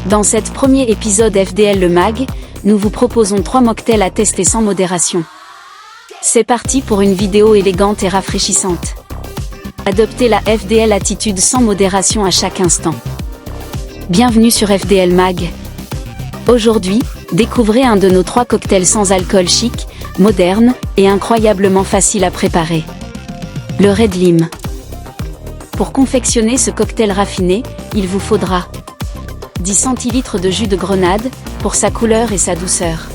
Dans cet premier épisode FDL le Mag, nous vous proposons 3 mocktails à tester sans modération. C'est parti pour une vidéo élégante et rafraîchissante. Adoptez la FDL attitude sans modération à chaque instant. Bienvenue sur FDL Mag. Aujourd'hui, découvrez un de nos 3 cocktails sans alcool chic, moderne et incroyablement facile à préparer. Le Red Lime. Pour confectionner ce cocktail raffiné, il vous faudra 10 centilitres de jus de grenade, pour sa couleur et sa douceur.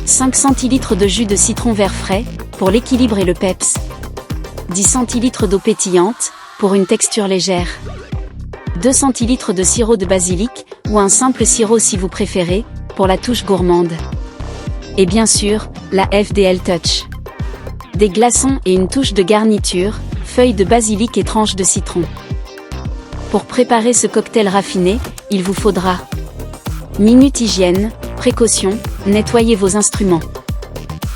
5 centilitres de jus de citron vert frais, pour l'équilibre et le peps. 10 centilitres d'eau pétillante, pour une texture légère. 2 centilitres de sirop de basilic, ou un simple sirop si vous préférez, pour la touche gourmande. Et bien sûr, la FDL Touch. Des glaçons et une touche de garniture, feuilles de basilic et tranches de citron. Pour préparer ce cocktail raffiné, il vous faudra minute hygiène, précaution, nettoyez vos instruments.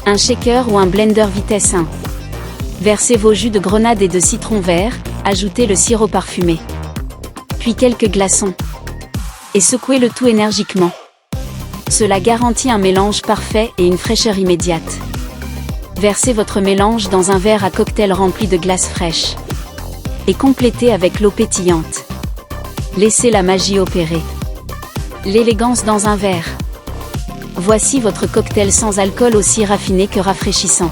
Un shaker ou un blender vitesse 1. Versez vos jus de grenade et de citron vert, ajoutez le sirop parfumé. Puis quelques glaçons. Et secouez le tout énergiquement. Cela garantit un mélange parfait et une fraîcheur immédiate. Versez votre mélange dans un verre à cocktail rempli de glace fraîche. Et complétez avec l'eau pétillante. Laissez la magie opérer. L'élégance dans un verre. Voici votre cocktail sans alcool aussi raffiné que rafraîchissant.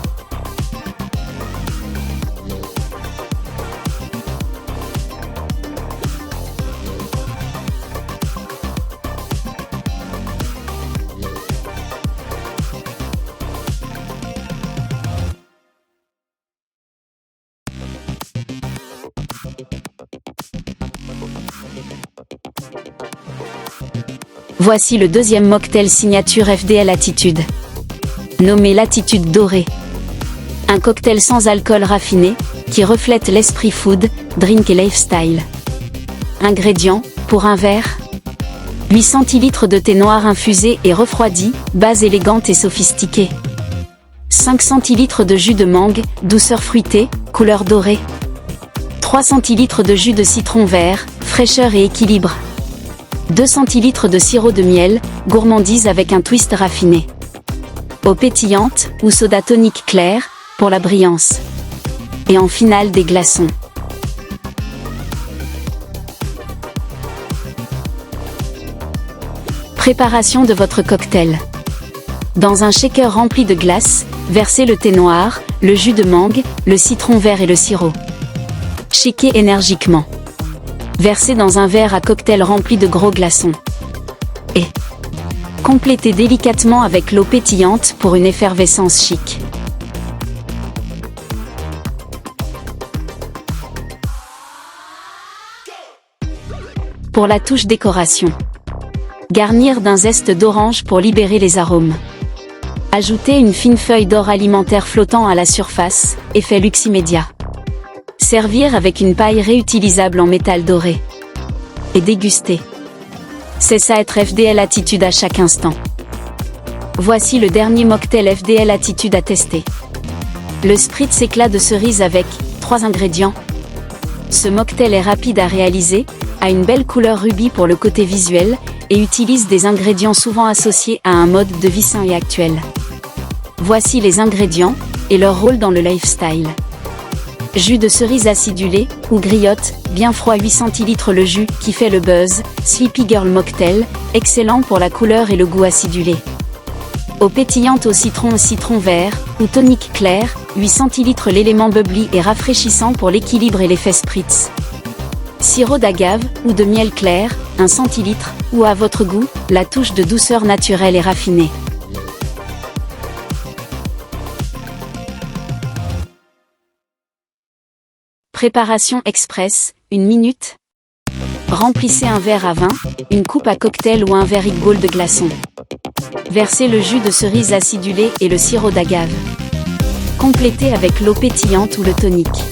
Voici le deuxième mocktail signature FDL Attitude. Nommé l'Attitude Dorée. Un cocktail sans alcool raffiné, qui reflète l'esprit food, drink et lifestyle. Ingrédients, pour un verre. 8 centilitres de thé noir infusé et refroidi, base élégante et sophistiquée. 5 centilitres de jus de mangue, douceur fruitée, couleur dorée. 3 centilitres de jus de citron vert, fraîcheur et équilibre. 2 centilitres de sirop de miel, gourmandise avec un twist raffiné. Eau pétillante, ou soda tonique clair, pour la brillance. Et en finale des glaçons. Préparation de votre cocktail. Dans un shaker rempli de glace, versez le thé noir, le jus de mangue, le citron vert et le sirop. Shaker énergiquement. Versez dans un verre à cocktail rempli de gros glaçons. Et complétez délicatement avec l'eau pétillante pour une effervescence chic. Pour la touche décoration. Garnir d'un zeste d'orange pour libérer les arômes. Ajoutez une fine feuille d'or alimentaire flottant à la surface, effet luxe immédiat. Servir avec une paille réutilisable en métal doré. Et déguster. C'est ça être FDL Attitude à chaque instant. Voici le dernier mocktail FDL Attitude à tester. Le Spritz éclat de cerise avec 3 ingrédients. Ce mocktail est rapide à réaliser, a une belle couleur rubis pour le côté visuel, et utilise des ingrédients souvent associés à un mode de vie sain et actuel. Voici les ingrédients, et leur rôle dans le lifestyle. Jus de cerise acidulé, ou griotte, bien froid 8 centilitres le jus, qui fait le buzz, Sleepy Girl Mocktail, excellent pour la couleur et le goût acidulé. Eau pétillante au citron vert, ou tonique clair, 8 centilitres l'élément bubbly et rafraîchissant pour l'équilibre et l'effet spritz. Sirop d'agave, ou de miel clair, 1 centilitre, ou à votre goût, la touche de douceur naturelle et raffinée. Préparation express, 1 minute. Remplissez un verre à vin, une coupe à cocktail ou un verre Red de glaçons. Versez le jus de cerise acidulé et le sirop d'agave. Complétez avec l'eau pétillante ou le tonique.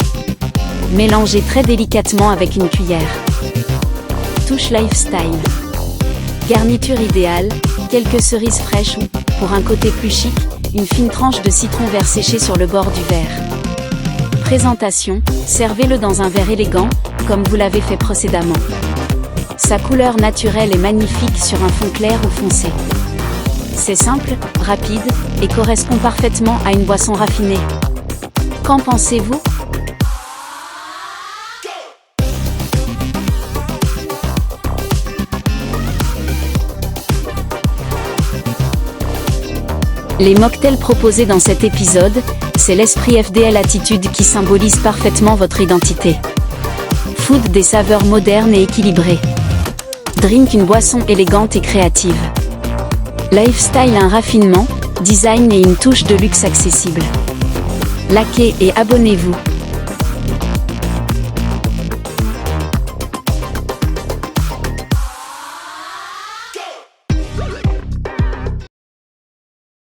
Mélangez très délicatement avec une cuillère. Touche lifestyle. Garniture idéale, quelques cerises fraîches ou, pour un côté plus chic, une fine tranche de citron vert séché sur le bord du verre. Présentation, servez-le dans un verre élégant, comme vous l'avez fait précédemment. Sa couleur naturelle est magnifique sur un fond clair ou foncé. C'est simple, rapide, et correspond parfaitement à une boisson raffinée. Qu'en pensez-vous ? Les mocktails proposés dans cet épisode, c'est l'esprit FDL Attitude qui symbolise parfaitement votre identité. Food des saveurs modernes et équilibrées. Drink une boisson élégante et créative. Lifestyle un raffinement, design et une touche de luxe accessible. Likez et abonnez-vous.